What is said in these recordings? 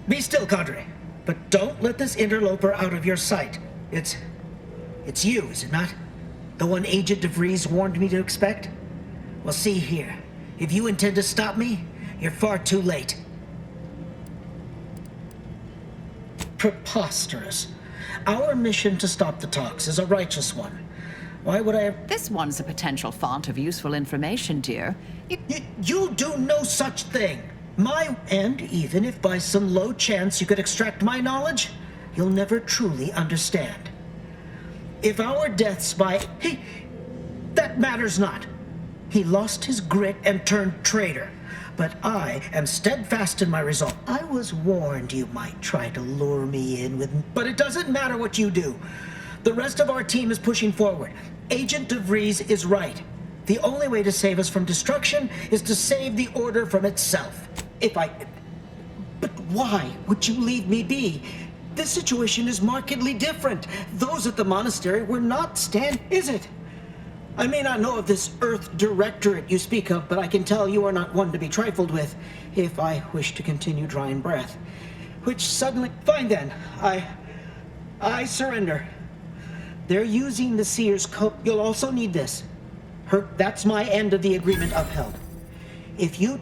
Be still, Cadre. But don't let this interloper out of your sight. It's you, is it not? The one Agent DeVries warned me to expect? Well, see here. If you intend to stop me, you're far too late. Preposterous. Our mission to stop the talks is a righteous one. Why would I have... This one's a potential font of useful information, dear. You do no such thing. And even if by some low chance you could extract my knowledge, you'll never truly understand. If our deaths by... that matters not. He lost his grit and turned traitor. But I am steadfast in my resolve. I was warned you might try to lure me in with... But it doesn't matter what you do. The rest of our team is pushing forward. Agent DeVries is right. The only way to save us from destruction is to save the Order from itself. But why would you leave me be? This situation is markedly different. Those at the monastery were not is it? I may not know of this Earth Directorate you speak of, but I can tell you are not one to be trifled with, if I wish to continue drawing breath. Which suddenly... Fine then. I surrender. They're using the Seer's code. You'll also need this. That's my end of the agreement upheld. If you...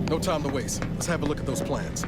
No time to waste. Let's have a look at those plans.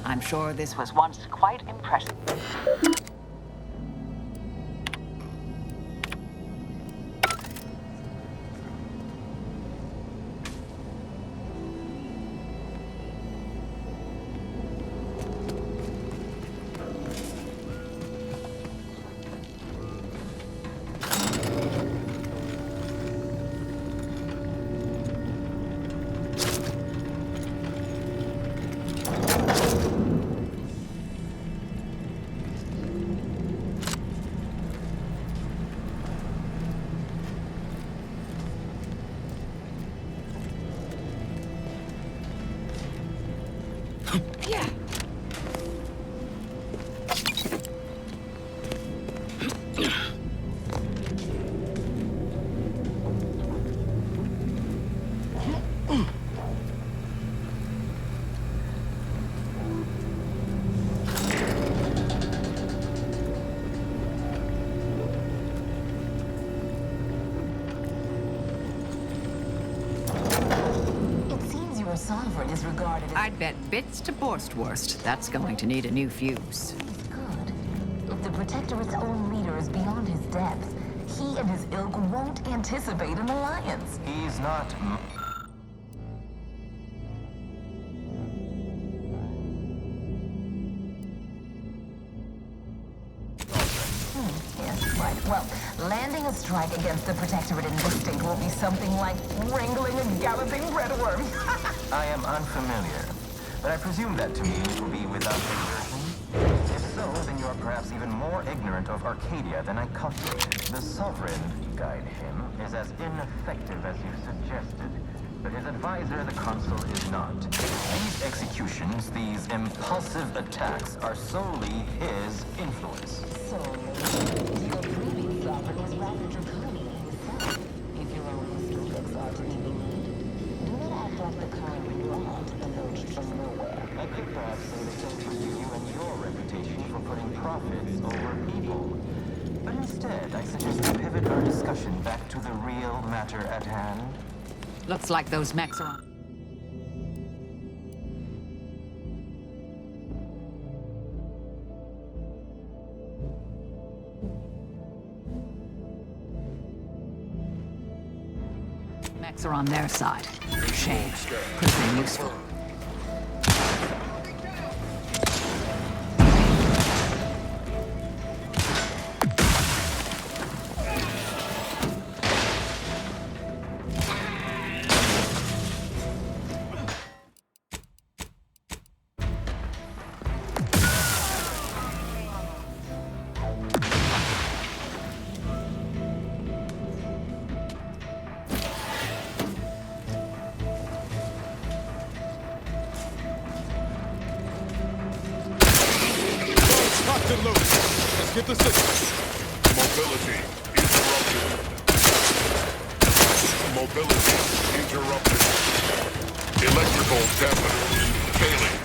I'm sure this was once quite impressive. Sovereign is regarded as... I'd bet bits to Borstwurst. That's going to need a new fuse. Good. If the Protectorate's own leader is beyond his depth, he and his ilk won't anticipate an alliance. He's not... Yes, right. Well, landing a strike against the Protectorate in this state will be something like wrangling a galloping breadworm. I am unfamiliar, but I presume that to me will be without exertion. If so, then you are perhaps even more ignorant of Arcadia than I calculated. The Sovereign, guide him, is as ineffective as you suggested. But his advisor, the Consul, is not. These executions, these impulsive attacks, are solely his influence. So, your previous sovereign was rather draconian himself. If your own mistakes are to be believed, do not act like the kind wand emerged from nowhere. I could perhaps say the same for you and your reputation for putting profits over people. But instead, I suggest we pivot our discussion back to the real matter at hand. Looks like those mechs are on. Facts are on their side. Shame. Could have been useful. Locked and loaded. Let's get the signal. Mobility interrupted. Mobility interrupted. Electrical dampeners failing.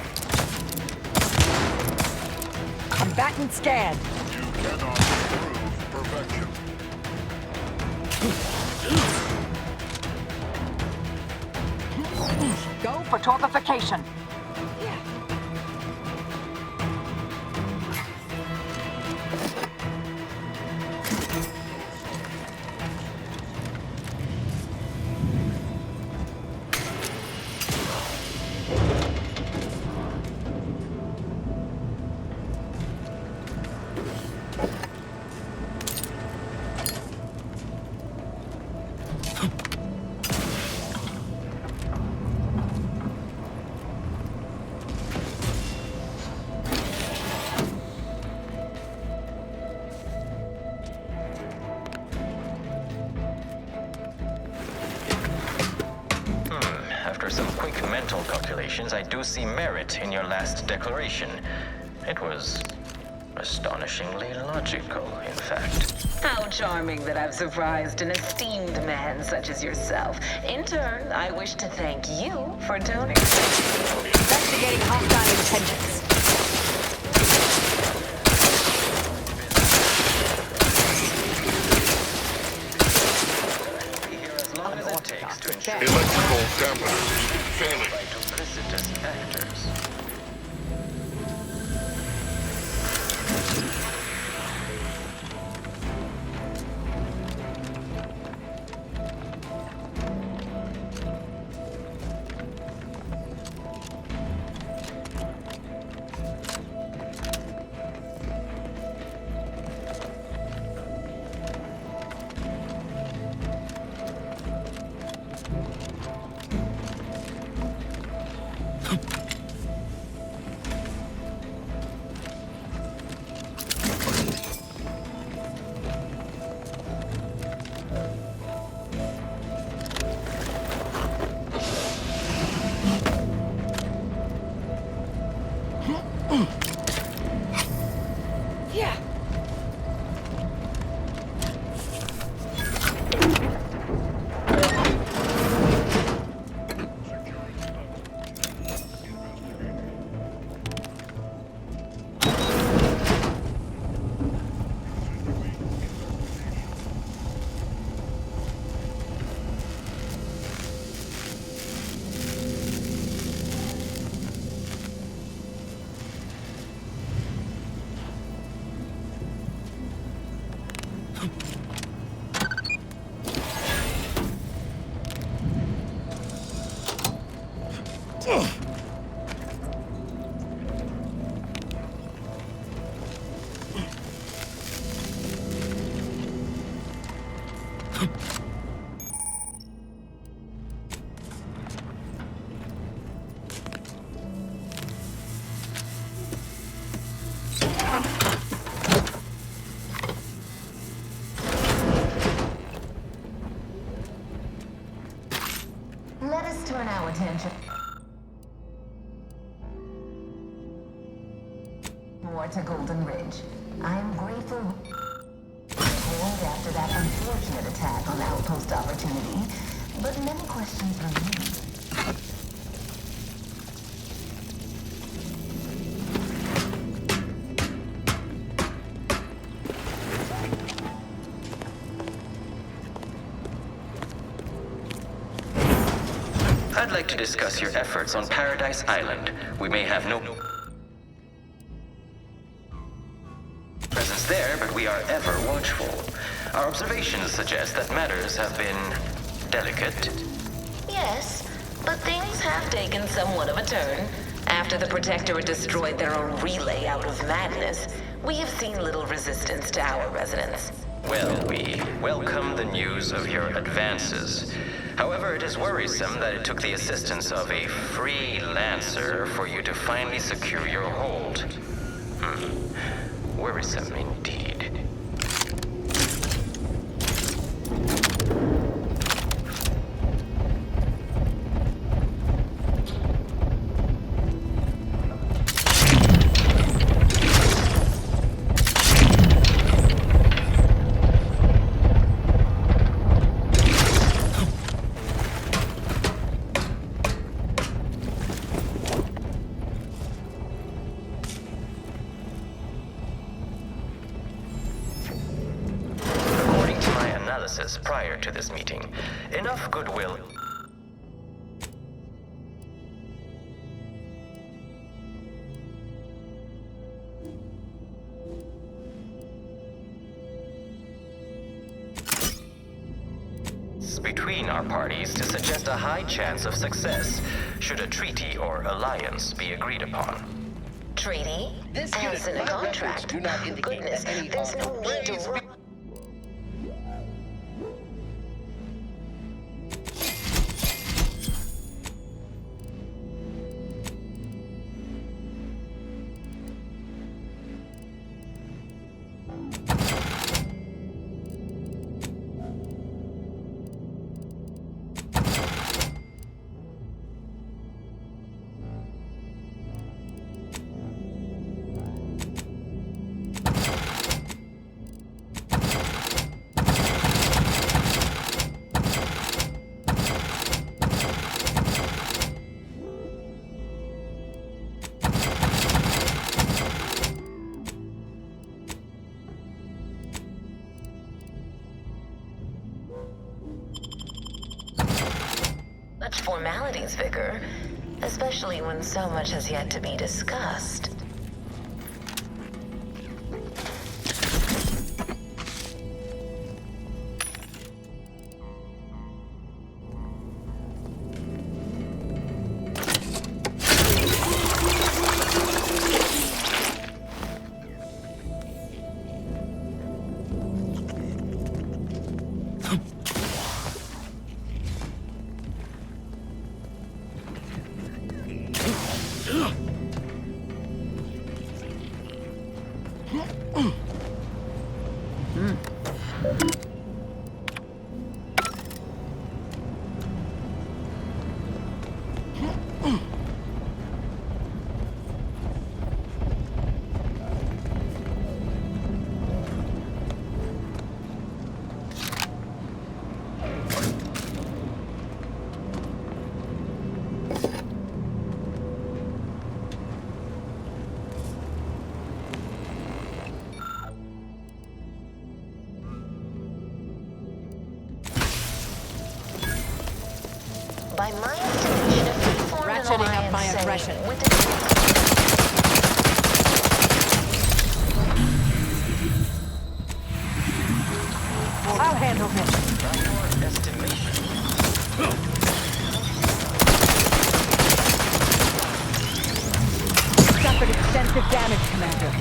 Combatant scan. You cannot improve perfection. Go for torpification. After some quick mental calculations, I do see merit in your last declaration. It was astonishingly logical, in fact. How charming that I've surprised an esteemed man such as yourself. In turn, I wish to thank you for donating. Investigating hostile intentions. Be here as long as it takes to ensure Electrical dampeners failing. by duplicitous actors. Let us turn our attention more to Golden Ridge. I am grateful right after that unfortunate attack on Outpost Opportunity, but many questions remain. I'd like to discuss your efforts on Paradise Island. We may have no presence there, but we are ever watchful. Our observations suggest that matters have been delicate, But things have taken somewhat of a turn. After the Protectorate destroyed their own relay out of madness, we have seen little resistance to our residents. Well, we welcome the news of your advances. However, it is worrisome that it took the assistance of a freelancer for you to finally secure your hold. Worrisome indeed. Prior to this meeting, enough goodwill. Between our parties to suggest a high chance of success should a treaty or alliance be agreed upon. Treaty? As in a contract? Goodness, there's no need to... Such formalities, Vicar, especially when so much has yet to be discussed. By my estimation, if we formed an Ratcheting up my alliance, say, aggression. with the... I'll handle this. By your estimation. Suffered extensive damage, Commander.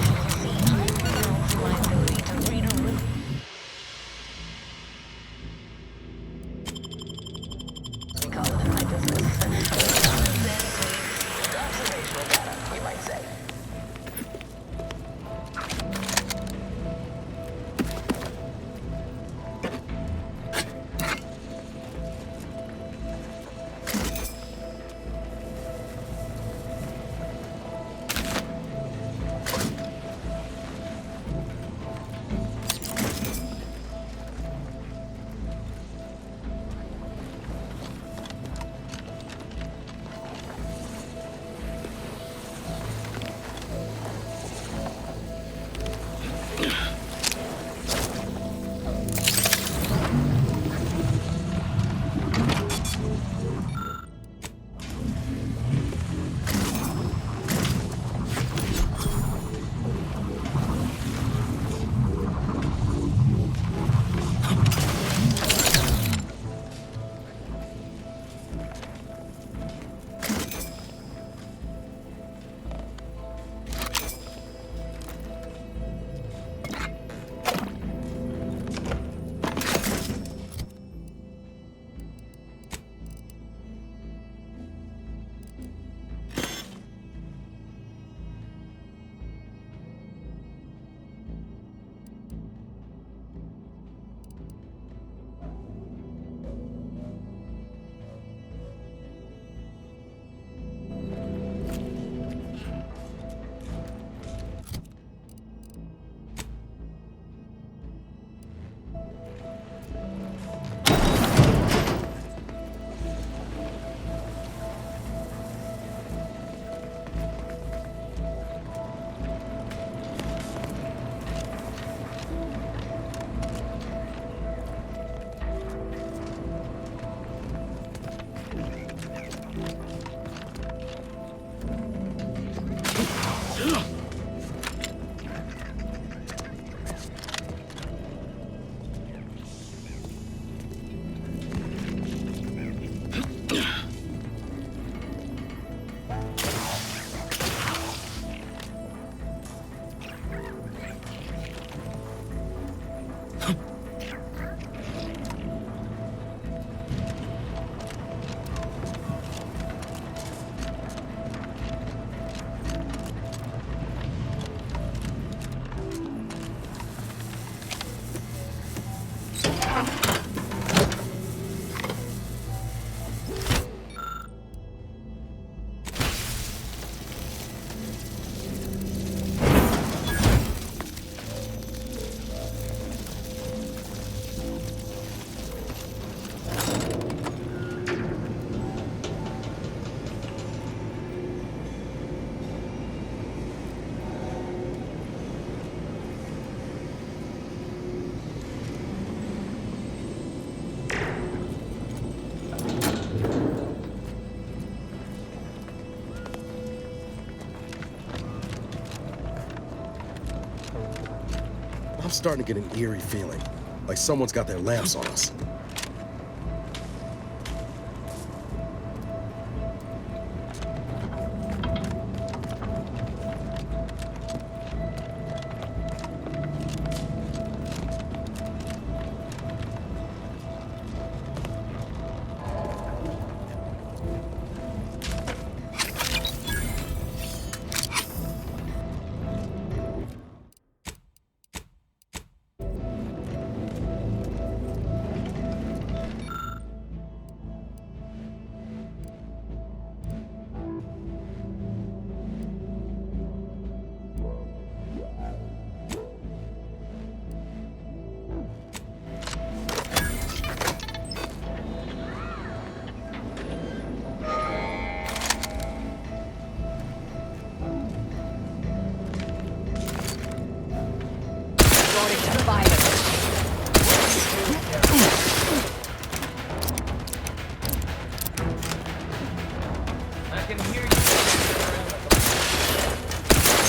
I'm starting to get an eerie feeling, like someone's got their lamps on us.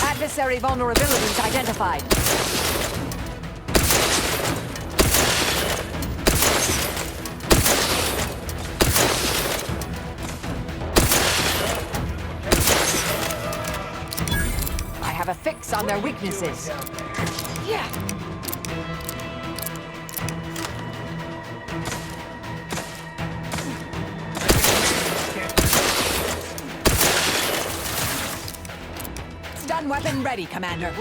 Adversary vulnerabilities identified. I have a fix on their weaknesses. Yeah. Stun weapon ready, Commander.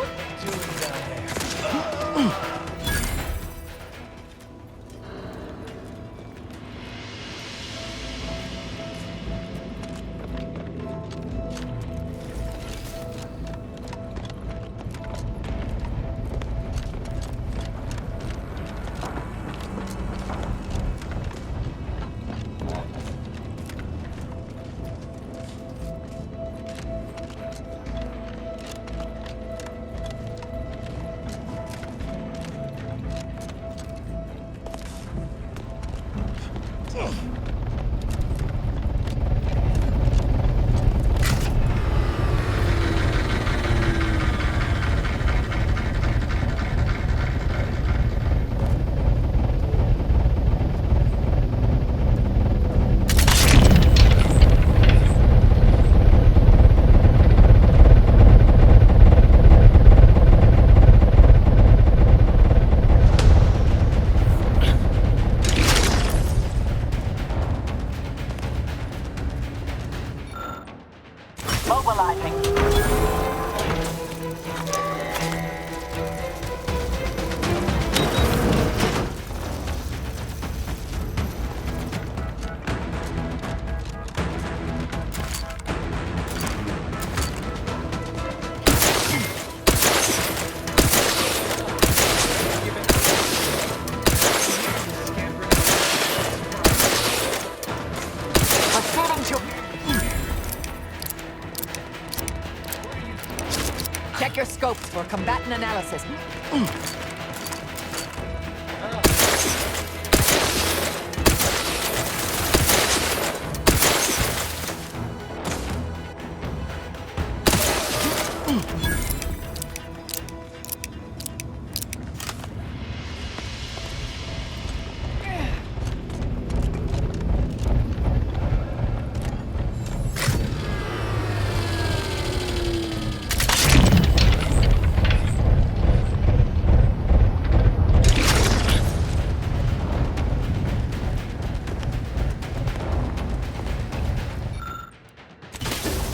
Check your scopes for combatant analysis.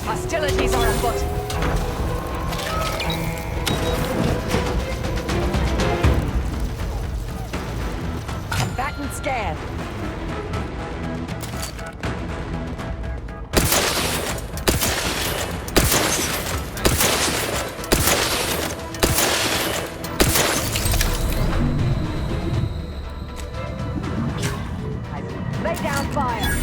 Hostilities are afoot. Combatant scan. Lay down fire.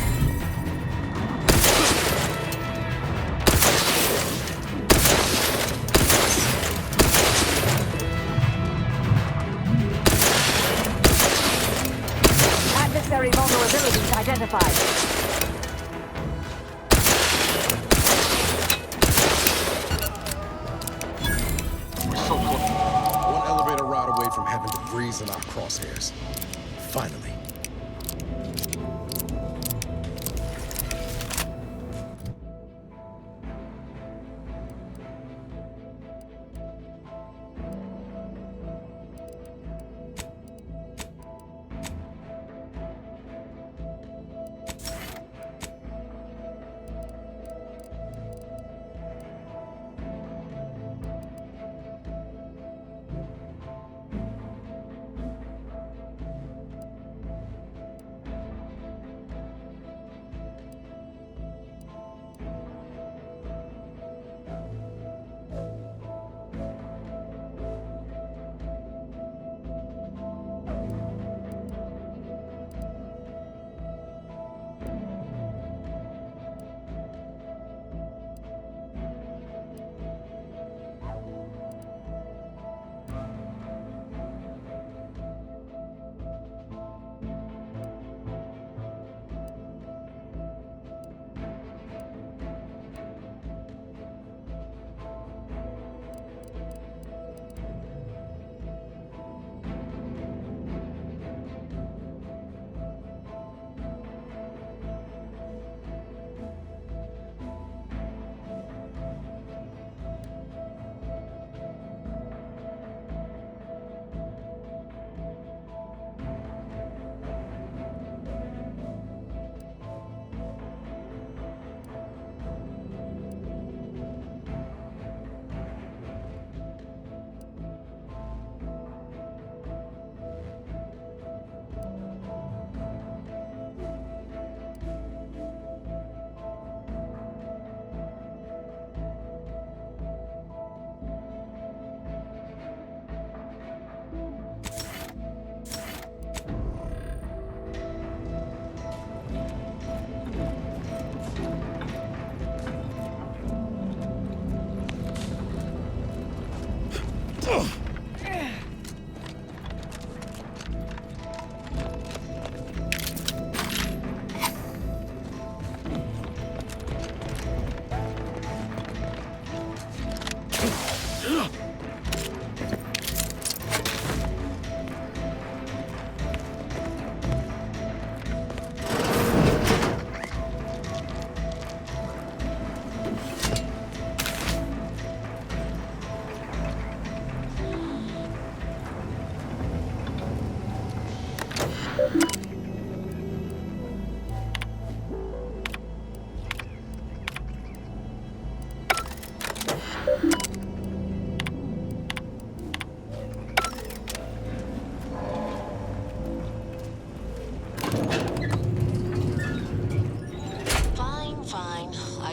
Adversary vulnerabilities identified. We're so close. One elevator ride away from DeVries in our crosshairs. Finally.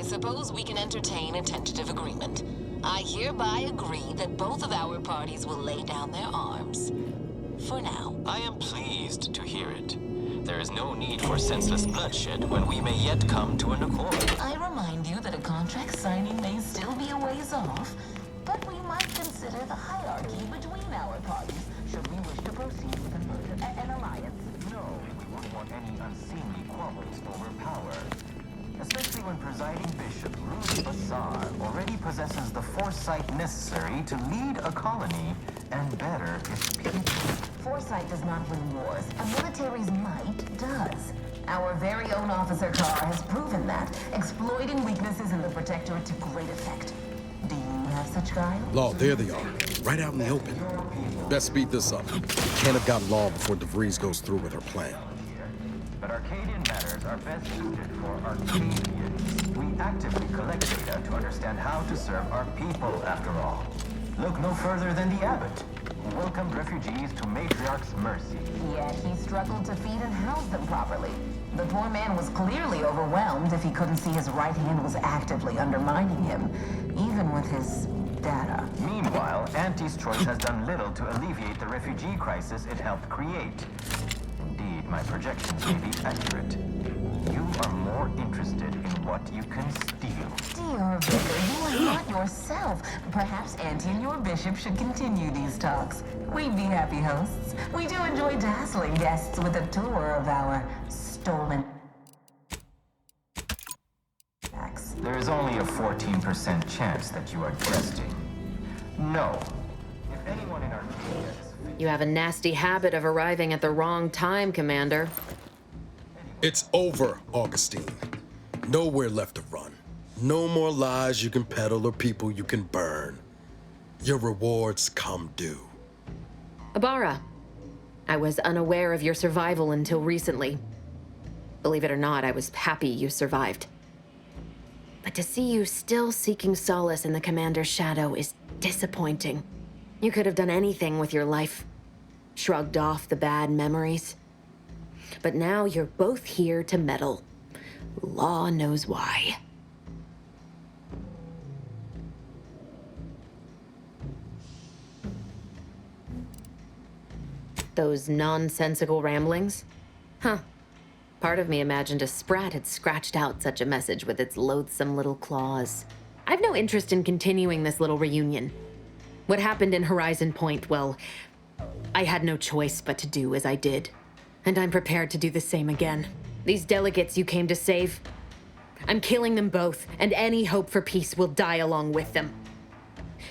Suppose we can entertain a tentative agreement. I hereby agree that both of our parties will lay down their arms. For now. I am pleased to hear it. There is no need for senseless bloodshed when we may yet come to an accord. I remind you that a contract signing may still be a ways off, but we might consider the hierarchy between our parties should we wish to proceed with an alliance. No, we won't want any unseemly quabbles over power. Especially when presiding Bishop Ruth Bassar already possesses the foresight necessary to lead a colony and better its people. Foresight does not win wars. A military's might does. Our very own Officer Carr has proven that, exploiting weaknesses in the Protectorate to great effect. Do you have such guile? Law, there they are. Right out in the open. Best speed this up. Can't have got Law before DeVries goes through with her plan. But Arcadian matters are best suited for Arcadians. We actively collect data to understand how to serve our people, after all. Look no further than the abbot, who welcomed refugees to Matriarch's mercy. Yet he struggled to feed and house them properly. The poor man was clearly overwhelmed if he couldn't see his right hand was actively undermining him, even with his data. Meanwhile, Auntie's choice has done little to alleviate the refugee crisis it helped create. Indeed, my projections may be accurate. You are more interested in what you can steal. Dear Vicar, you are not yourself. Perhaps Auntie and your bishop should continue these talks. We'd be happy hosts. We do enjoy dazzling guests with a tour of our stolen facts. There is only a 14% chance that you are jesting. No. If anyone in Arcadia is You have a nasty habit of arriving at the wrong time, Commander. It's over, Augustine. Nowhere left to run. No more lies you can peddle or people you can burn. Your rewards come due. Abara, I was unaware of your survival until recently. Believe it or not, I was happy you survived. But to see you still seeking solace in the Commander's shadow is disappointing. You could have done anything with your life. Shrugged off the bad memories. But now you're both here to meddle. Law knows why. Those nonsensical ramblings? Huh. Part of me imagined a sprat had scratched out such a message with its loathsome little claws. I've no interest in continuing this little reunion. What happened in Horizon Point, well, I had no choice but to do as I did. And I'm prepared to do the same again. These delegates you came to save, I'm killing them both, and any hope for peace will die along with them.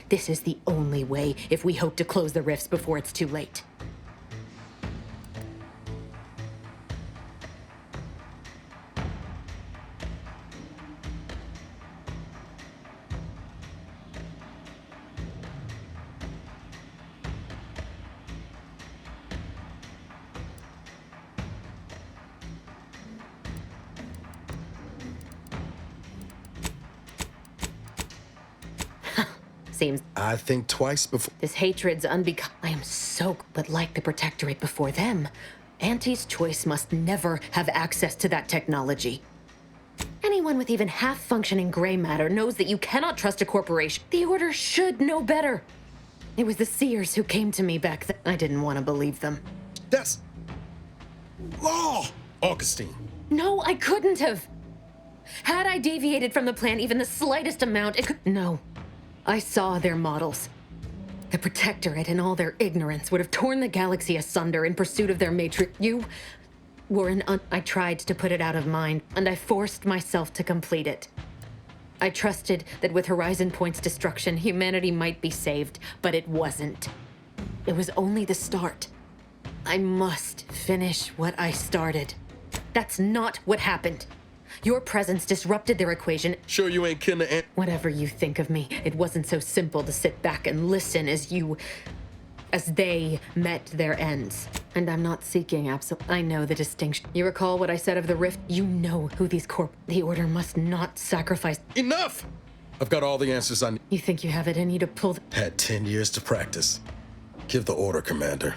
This is the only way if we hope to close the rifts before it's too late. Seems I think twice before. this hatred's I am so, but like the Protectorate before them, Auntie's choice must never have access to that technology. Anyone with even half-functioning gray matter knows that you cannot trust a corporation. The Order should know better. It was the Seers who came to me back then. I didn't want to believe them. That's law, Augustine. No, I couldn't have. Had I deviated from the plan even the slightest amount, it could... No. I saw their models. The Protectorate in all their ignorance would have torn the galaxy asunder in pursuit of their matrix. You were I tried to put it out of mind, and I forced myself to complete it. I trusted that with Horizon Point's destruction, humanity might be saved, but it wasn't. It was only the start. I must finish what I started. That's not what happened. Your presence disrupted their equation. Sure you ain't kin to Whatever you think of me, it wasn't so simple to sit back and listen as they met their ends. And I'm not seeking I know the distinction. You recall what I said of the rift? You know who the Order must not sacrifice. Enough! I've got all the answers I need. You think you have it in you to pull Had 10 years to practice. Give the order, Commander.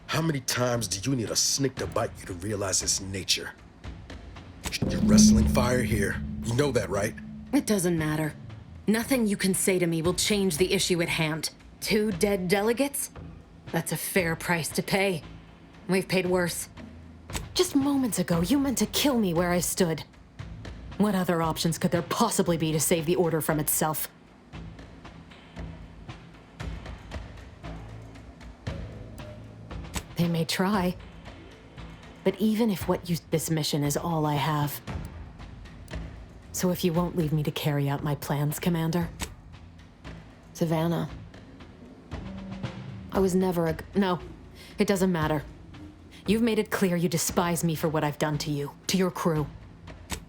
How many times do you need a snake to bite you to realize its nature? You're wrestling fire here. You know that, right? It doesn't matter. Nothing you can say to me will change the issue at hand. 2 dead delegates? That's a fair price to pay. We've paid worse. Just moments ago, you meant to kill me where I stood. What other options could there possibly be to save the Order from itself? They may try. But even if this mission is all I have. So if you won't leave me to carry out my plans, Commander. Savannah. I was never no, it doesn't matter. You've made it clear you despise me for what I've done to you, to your crew.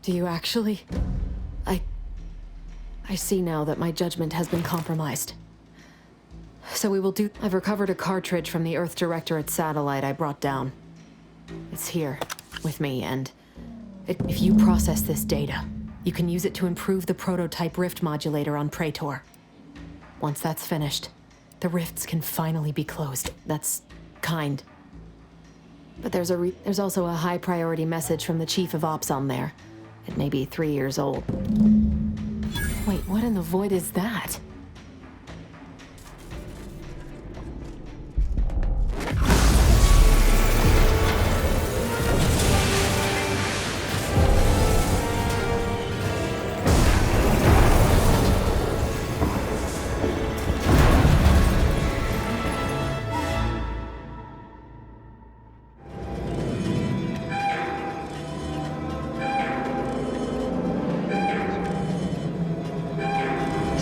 Do you actually? I see now that my judgment has been compromised. So we will do. I've recovered a cartridge from the Earth Directorate satellite I brought down. It's here, with me, and if you process this data, you can use it to improve the prototype rift modulator on Praetor. Once that's finished, the rifts can finally be closed. That's kind. But there's also a high priority message from the Chief of Ops on there. It may be 3 years old. Wait, what in the void is that?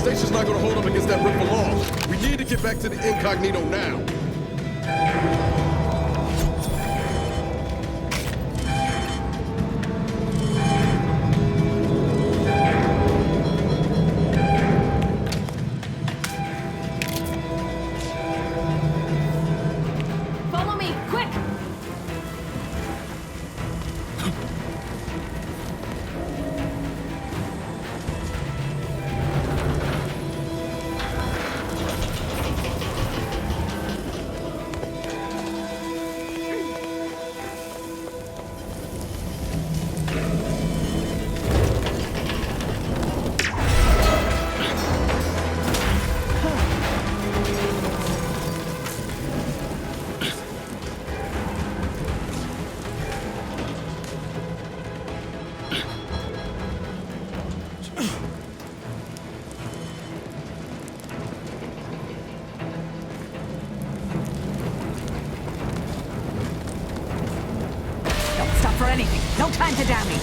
station's not gonna hold up against that rip for long. We need to get back to the incognito now. Follow me, quick! Don't stop for anything. No time to dally.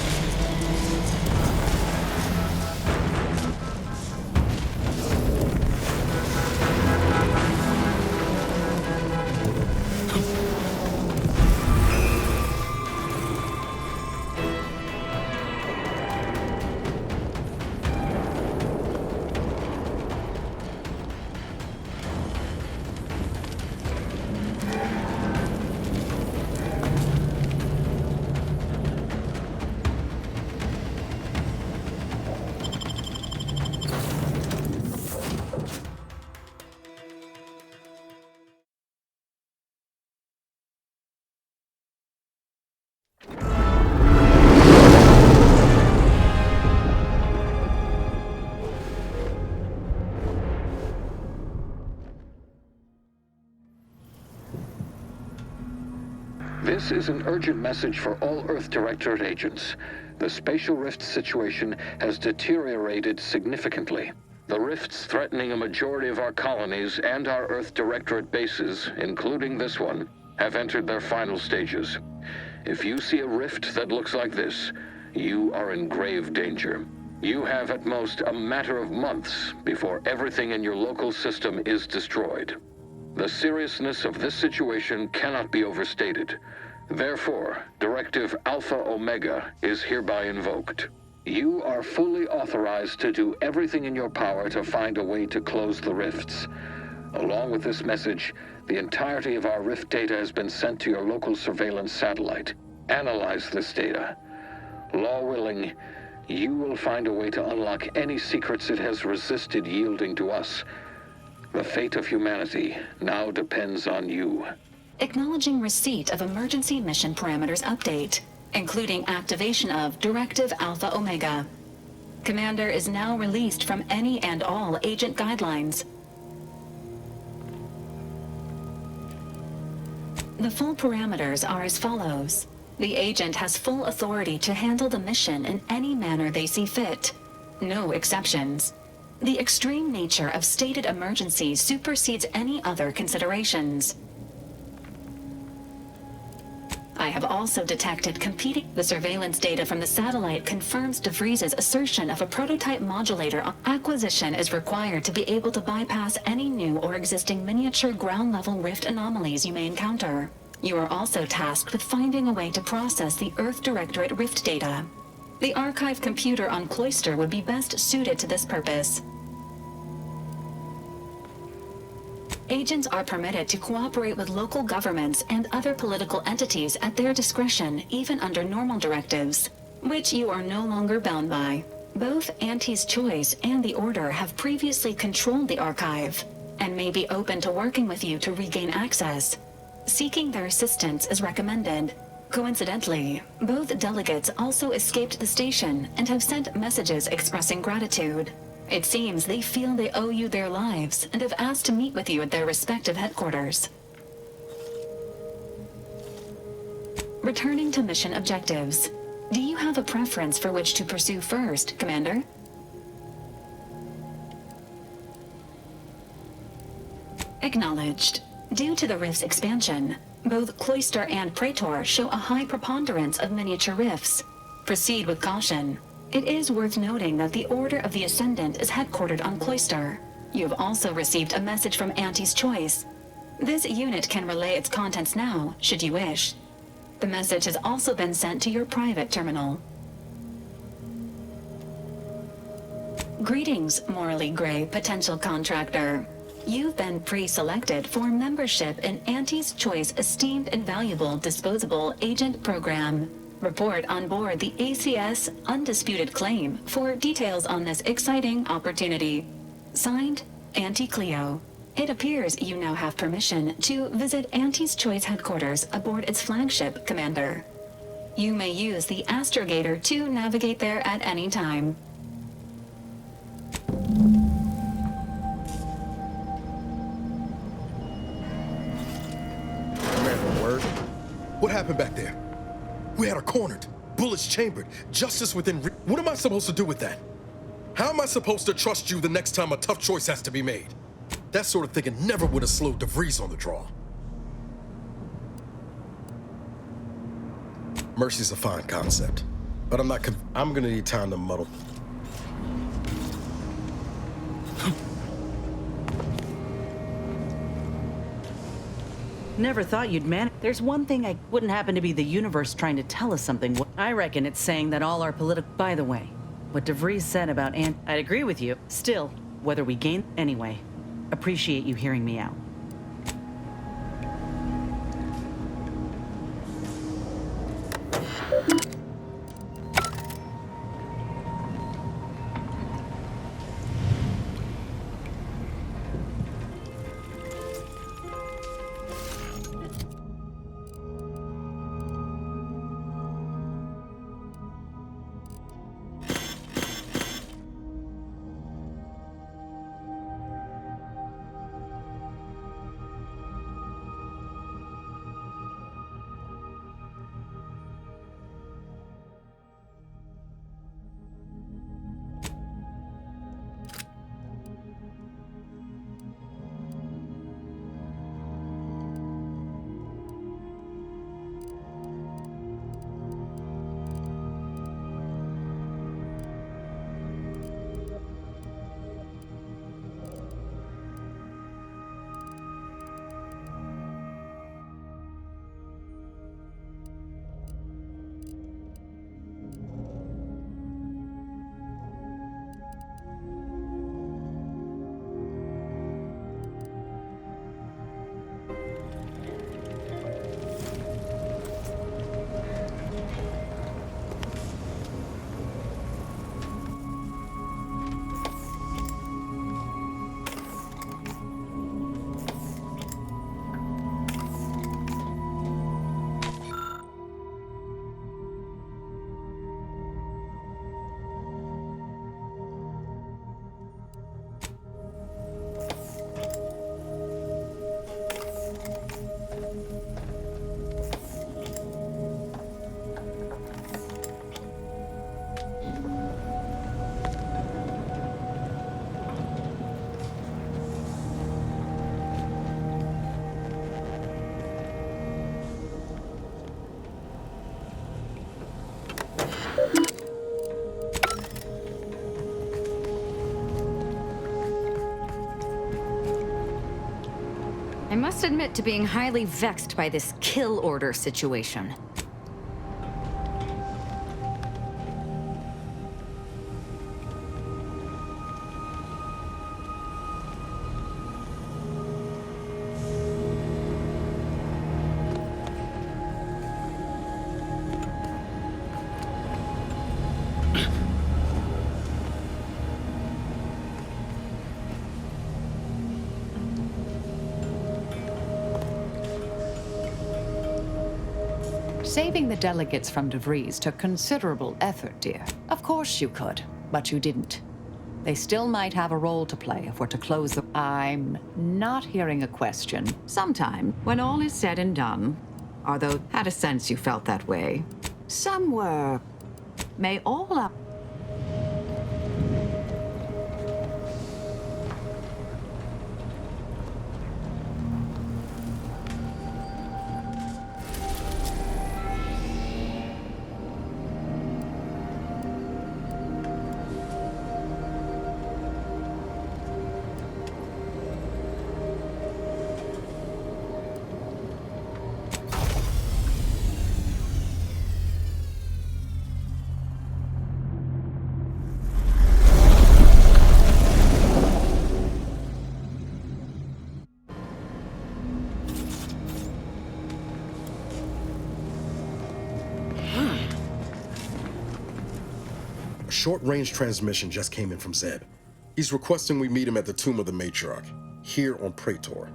This is an urgent message for all Earth Directorate agents. The spatial rift situation has deteriorated significantly. The rifts threatening a majority of our colonies and our Earth Directorate bases, including this one, have entered their final stages. If you see a rift that looks like this, you are in grave danger. You have at most a matter of months before everything in your local system is destroyed. The seriousness of this situation cannot be overstated. Therefore, Directive Alpha Omega is hereby invoked. You are fully authorized to do everything in your power to find a way to close the rifts. Along with this message, the entirety of our rift data has been sent to your local surveillance satellite. Analyze this data. Law willing, you will find a way to unlock any secrets it has resisted yielding to us. The fate of humanity now depends on you. Acknowledging receipt of emergency mission parameters update, including activation of Directive Alpha Omega. Commander is now released from any and all agent guidelines. The full parameters are as follows. The agent has full authority to handle the mission in any manner they see fit. No exceptions. The extreme nature of stated emergencies supersedes any other considerations. I have also detected competing. The surveillance data from the satellite confirms DeVries's assertion of a prototype modulator acquisition is required to be able to bypass any new or existing miniature ground-level rift anomalies you may encounter. You are also tasked with finding a way to process the Earth Directorate rift data. The archive computer on Cloister would be best suited to this purpose. Agents are permitted to cooperate with local governments and other political entities at their discretion, even under normal directives, which you are no longer bound by. Both Auntie's Choice and the Order have previously controlled the archive, and may be open to working with you to regain access. Seeking their assistance is recommended. Coincidentally, both delegates also escaped the station and have sent messages expressing gratitude. It seems they feel they owe you their lives and have asked to meet with you at their respective headquarters. Returning to mission objectives. Do you have a preference for which to pursue first, Commander? Acknowledged. Due to the rift's expansion, both Cloister and Praetor show a high preponderance of miniature rifts. Proceed with caution. It is worth noting that the Order of the Ascendant is headquartered on Cloister. You've also received a message from Auntie's Choice. This unit can relay its contents now, should you wish. The message has also been sent to your private terminal. Greetings, morally gray potential contractor. You've been pre-selected for membership in Auntie's Choice Esteemed and Valuable Disposable Agent Program. Report on board the ACS Undisputed Claim for details on this exciting opportunity. Signed, Auntie Cleo. It appears you now have permission to visit Auntie's Choice headquarters aboard its flagship, Commander. You may use the astrogator to navigate there at any time. Commander, word? What happened back there? We had her cornered, bullets chambered, justice within What am I supposed to do with that? How am I supposed to trust you the next time a tough choice has to be made? That sort of thinking never would have slowed DeVries on the draw. Mercy's a fine concept, but I'm gonna need time to muddle. Never thought you'd manage. There's one thing I wouldn't happen to be the universe trying to tell us something. I reckon it's saying that all our political... By the way, what DeVries said about I'd agree with you. Still, whether we gain... Anyway, appreciate you hearing me out. I must admit to being highly vexed by this kill order situation. Saving the delegates from DeVries took considerable effort, dear. Of course you could, but you didn't. They still might have a role to play if we're to close the... I'm not hearing a question. Sometime, when all is said and done, although had a sense you felt that way, somewhere, may all up... short-range transmission just came in from Zeb. He's requesting we meet him at the tomb of the Matriarch, here on Praetor.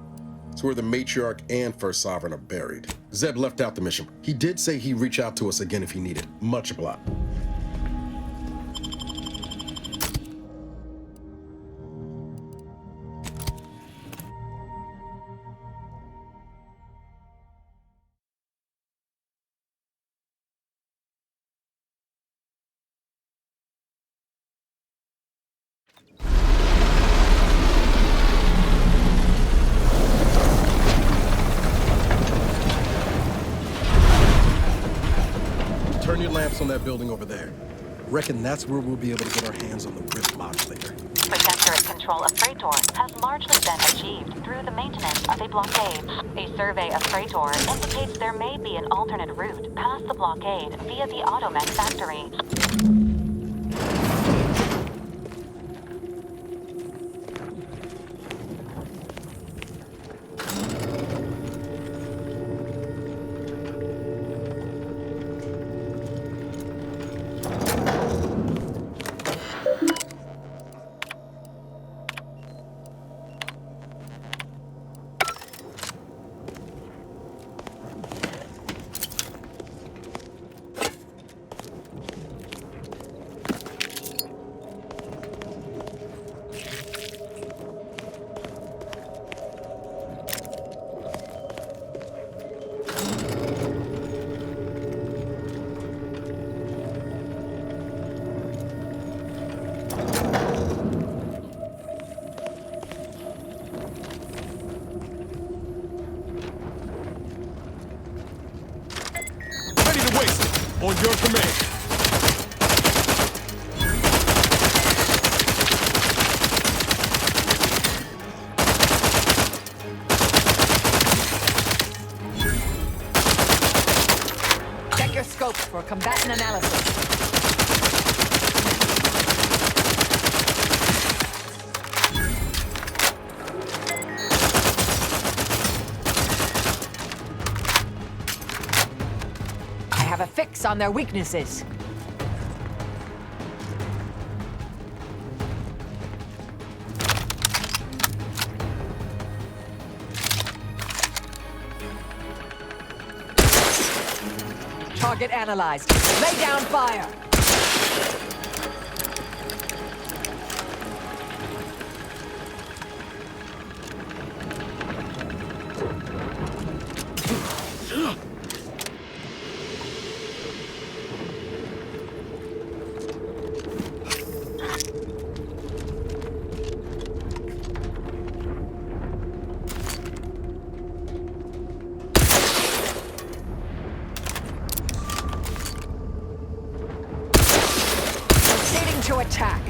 It's where the Matriarch and First Sovereign are buried. Zeb left out the mission. He did say he'd reach out to us again if he needed. Much obliged. Turn your lamps on that building over there. Reckon that's where we'll be able to get our hands on the rift modulator. Protectorate control of Praetor has largely been achieved through the maintenance of a blockade. A survey of Praetor indicates there may be an alternate route past the blockade via the Automech factory. On your command. Check your scopes for combatant analysis. Have a fix on their weaknesses. Target analyzed. Lay down fire. To attack.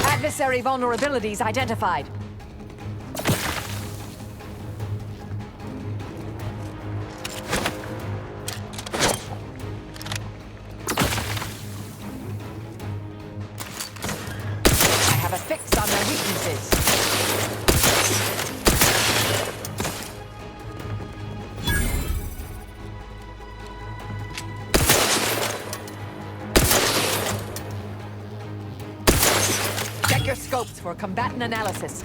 Adversary vulnerabilities identified. I have a fix on their weaknesses. Check your scopes for combatant analysis.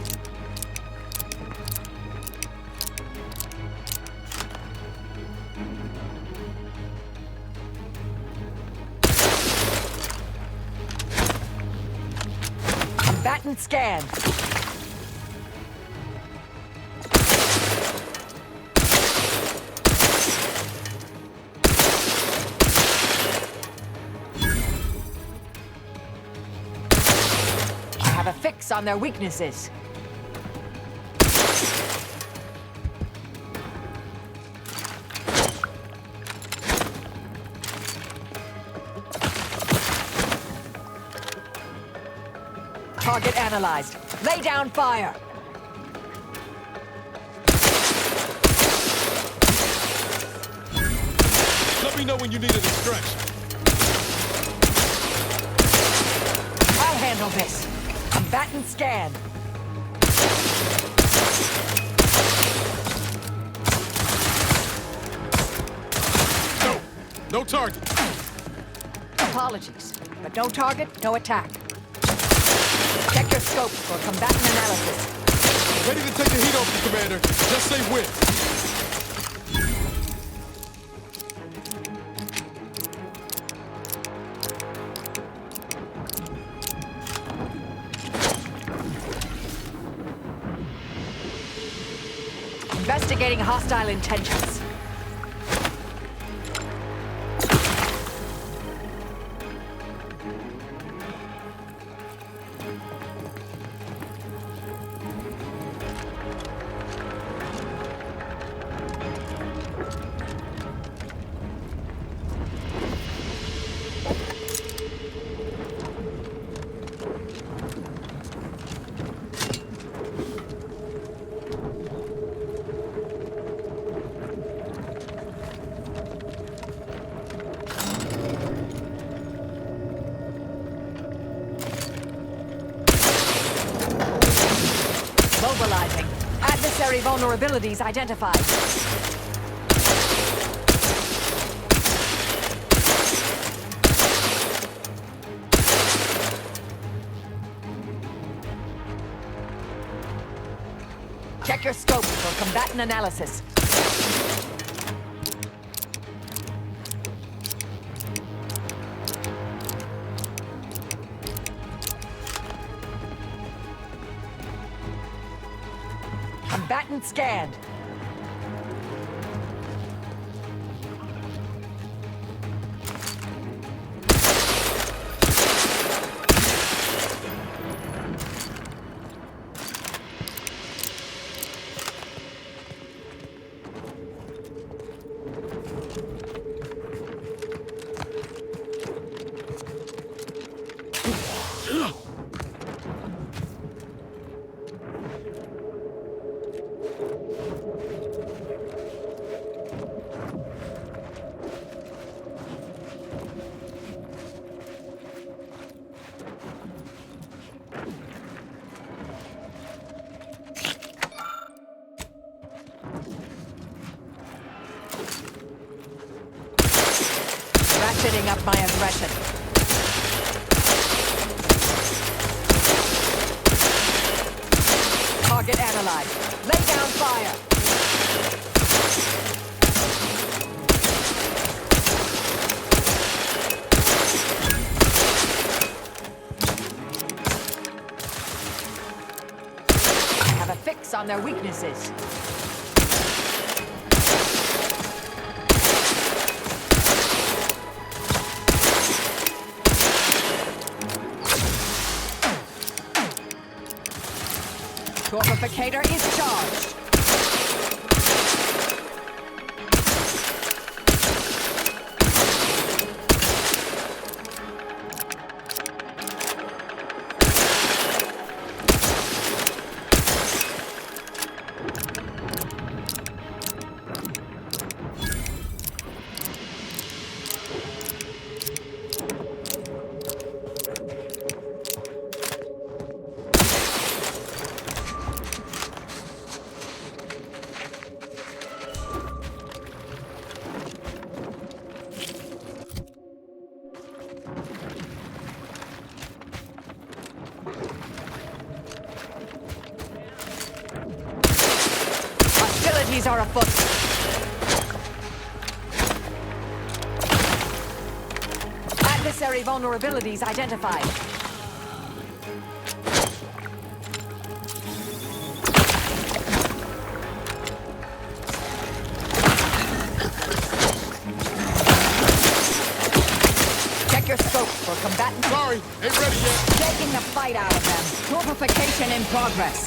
Combatant scan. A fix on their weaknesses. Target analyzed. Lay down fire. Let me know when you need a distraction. I'll handle this. Combatant scan. No target. Apologies, but no target, no attack. Check your scopes for combatant analysis. Ready to take the heat off you, Commander. Just say when. Investigating hostile intentions. Mobilizing. Adversary vulnerabilities identified. Check your scope for combatant analysis. Combatant scanned. Ratcheting up my aggression. Target analyzed. Lay down fire. I have a fix on their weaknesses. Torpificator is charged. Hostilities are afoot. Adversary vulnerabilities identified. Check your scope for combatant. Sorry, ain't ready yet. Taking the fight out of them. Torpification in progress.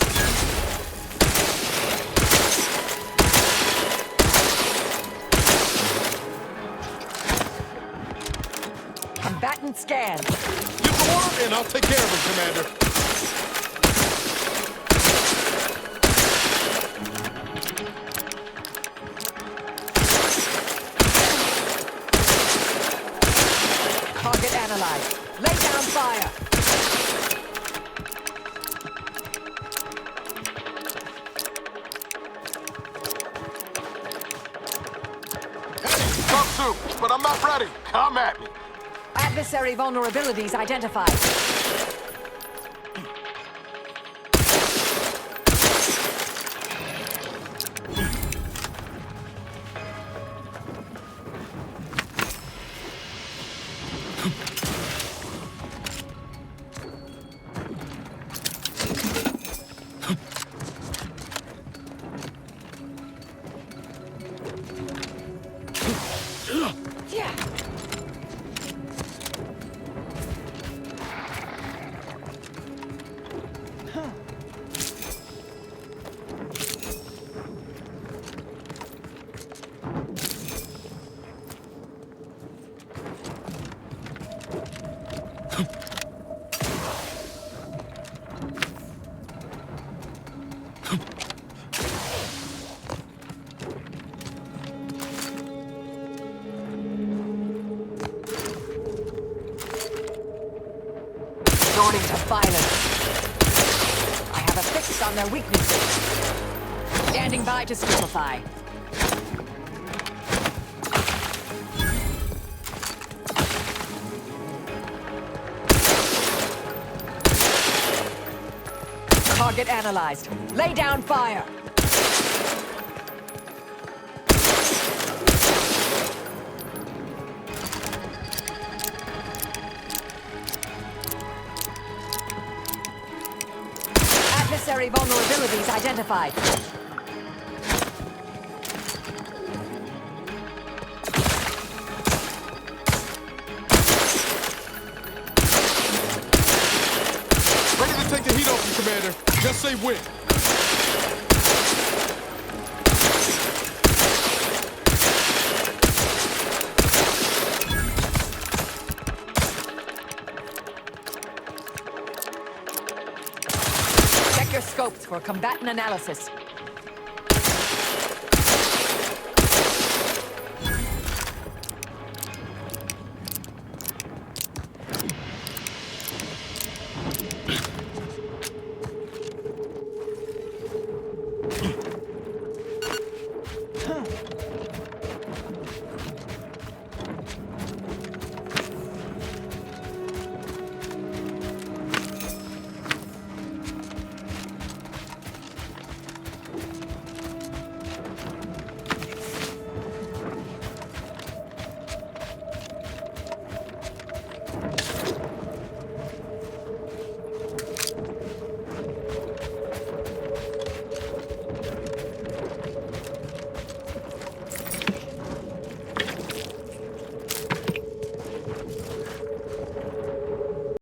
Combatant scanned. Give the order and I'll take care of him, Commander. Target analyzed. Lay down fire. Hey, talk to. but I'm not ready. Come at me. Adversary vulnerabilities identified. Resorting to violence. I have a fix on their weaknesses. Standing by to stupefy. Target analyzed. Lay down fire. Adversary vulnerabilities identified. Ready to take the heat off you, Commander. Just say when. Check your scopes for combatant analysis.